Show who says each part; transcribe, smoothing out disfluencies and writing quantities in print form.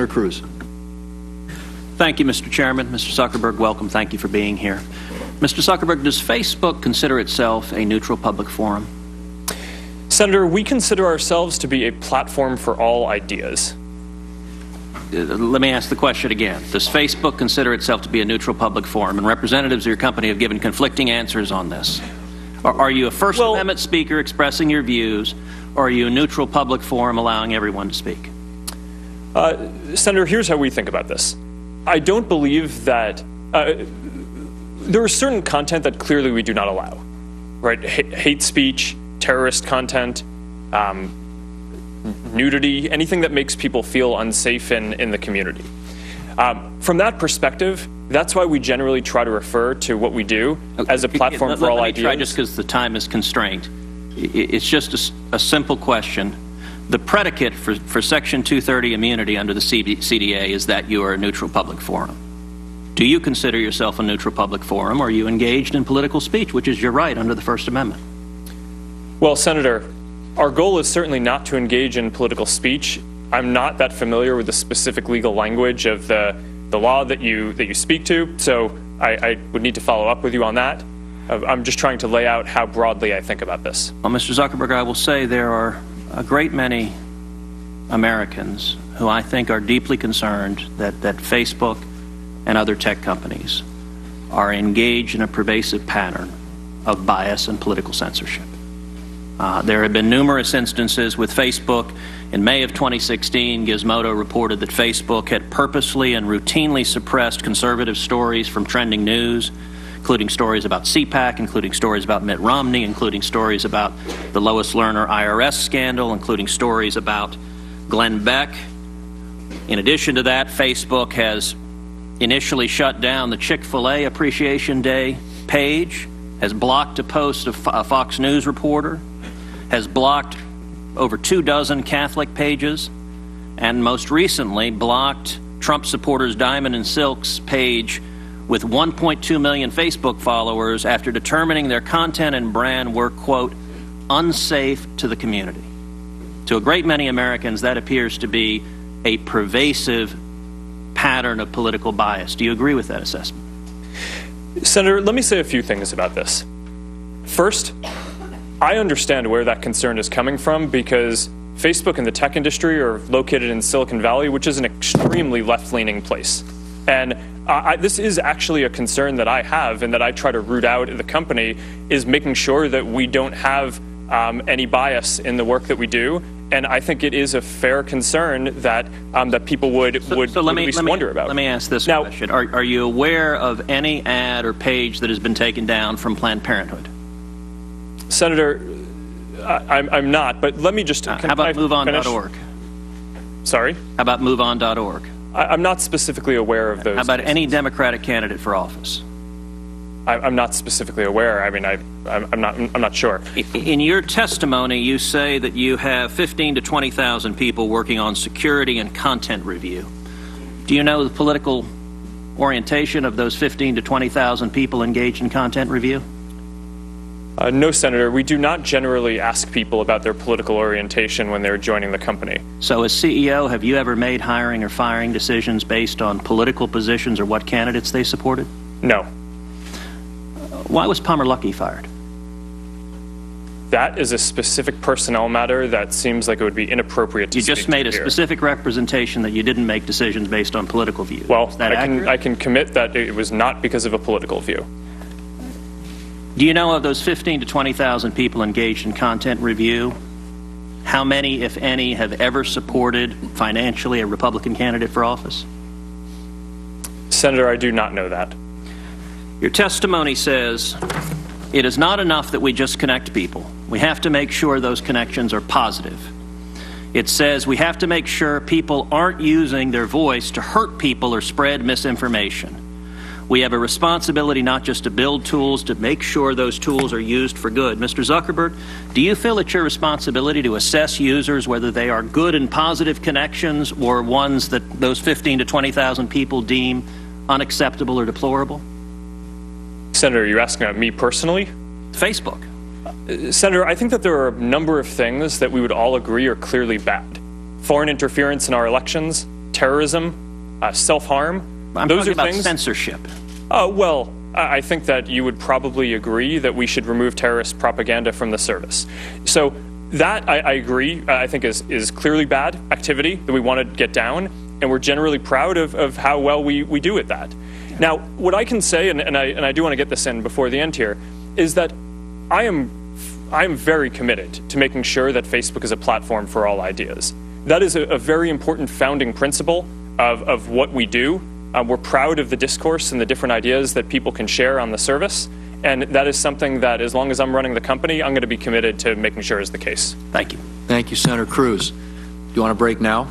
Speaker 1: Senator Cruz.
Speaker 2: Thank you, Mr. Chairman. Mr. Zuckerberg, welcome. Thank you for being here. Mr. Zuckerberg, does Facebook consider itself a neutral public forum?
Speaker 3: Senator, we consider ourselves to be a platform for all ideas.
Speaker 2: Let me ask the question again. Does Facebook consider itself to be a neutral public forum? And representatives of your company have given conflicting answers on this. Are you a First Amendment speaker expressing your views, or are you a neutral public forum allowing everyone to speak?
Speaker 3: Senator, here's how we think about this. I don't believe that there is certain content that clearly we do not allow, right? Hate speech, terrorist content, nudity, anything that makes people feel unsafe in the community. From that perspective, that's why we generally try to refer to what we do as a platform for all ideas.
Speaker 2: Let me try, just because the time is constrained. It's just a simple question. The predicate for Section 230 immunity under the CDA is that you are a neutral public forum. Do you consider yourself a neutral public forum, or are you engaged in political speech, which is your right under the First Amendment?
Speaker 3: Well, Senator, our goal is certainly not to engage in political speech. I'm not that familiar with the specific legal language of the law that you speak to, so I would need to follow up with you on that. I'm just trying to lay out how broadly I think about this.
Speaker 2: Well, Mr. Zuckerberg, I will say there are a great many Americans who I think are deeply concerned that Facebook and other tech companies are engaged in a pervasive pattern of bias and political censorship. There have been numerous instances with Facebook. In May of 2016, Gizmodo reported that Facebook had purposely and routinely suppressed conservative stories from trending news, including stories about CPAC, including stories about Mitt Romney, including stories about the Lois Lerner IRS scandal, including stories about Glenn Beck. In addition to that, Facebook has initially shut down the Chick-fil-A Appreciation Day page, has blocked a post of a Fox News reporter, has blocked over 24 Catholic pages, and most recently blocked Trump supporters Diamond and Silk's page with 1.2 million Facebook followers after determining their content and brand were, quote, unsafe to the community. To a great many Americans, that appears to be a pervasive pattern of political bias. Do you agree with that assessment?
Speaker 3: Senator, let me say a few things about this. First, I understand where that concern is coming from because Facebook and the tech industry are located in Silicon Valley, which is an extremely left-leaning place. And this is actually a concern that I have and that I try to root out in the company, is making sure that we don't have any bias in the work that we do. And I think it is a fair concern that that people would at least wonder about.
Speaker 2: Let me ask this question. Are you aware of any ad or page that has been taken down from Planned Parenthood?
Speaker 3: Senator, I'm not, but let me just...
Speaker 2: How about MoveOn.org?
Speaker 3: Sorry?
Speaker 2: How about MoveOn.org?
Speaker 3: I'm not specifically aware of those.
Speaker 2: How about
Speaker 3: cases.
Speaker 2: any Democratic candidate for office?
Speaker 3: I'm not specifically aware. I mean, I'm not sure.
Speaker 2: In your testimony, you say that you have 15,000 to 20,000 people working on security and content review. Do you know the political orientation of those 15,000 to 20,000 people engaged in content review?
Speaker 3: No, Senator. We do not generally ask people about their political orientation when they're joining the company.
Speaker 2: So as CEO, have you ever made hiring or firing decisions based on political positions or what candidates they supported?
Speaker 3: No.
Speaker 2: Why was Palmer Luckey fired?
Speaker 3: That is a specific personnel matter that seems like it would be inappropriate to speak to here.
Speaker 2: You just made a specific representation that you didn't make decisions based on political views.
Speaker 3: Well,
Speaker 2: Is that accurate?
Speaker 3: I can commit that it was not because of a political view.
Speaker 2: Do you know of those 15,000 to 20,000 people engaged in content review, how many, if any, have ever supported financially a Republican candidate for office?
Speaker 3: Senator, I do not know that.
Speaker 2: Your testimony says it is not enough that we just connect people. We have to make sure those connections are positive. It says we have to make sure people aren't using their voice to hurt people or spread misinformation. We have a responsibility not just to build tools, to make sure those tools are used for good. Mr. Zuckerberg, do you feel it's your responsibility to assess users whether they are good and positive connections or ones that those 15,000 to 20,000 people deem unacceptable or deplorable?
Speaker 3: Senator, you're asking about me personally?
Speaker 2: Facebook.
Speaker 3: Senator, I think that there are a number of things that we would all agree are clearly bad. Foreign interference in our elections, terrorism, self-harm.
Speaker 2: I'm
Speaker 3: Those
Speaker 2: talking
Speaker 3: are
Speaker 2: about
Speaker 3: things.
Speaker 2: censorship.
Speaker 3: Well, I think that you would probably agree that we should remove terrorist propaganda from the service. So that, I agree, I think is clearly bad activity that we want to get down, and we're generally proud of how well we do at that. Now, what I can say, and I do want to get this in before the end here, is that I am very committed to making sure that Facebook is a platform for all ideas. That is a very important founding principle of what we do. We're proud of the discourse and the different ideas that people can share on the service. And that is something that, as long as I'm running the company, I'm going to be committed to making sure is the case.
Speaker 2: Thank you.
Speaker 1: Thank you, Senator Cruz. Do you want to break now?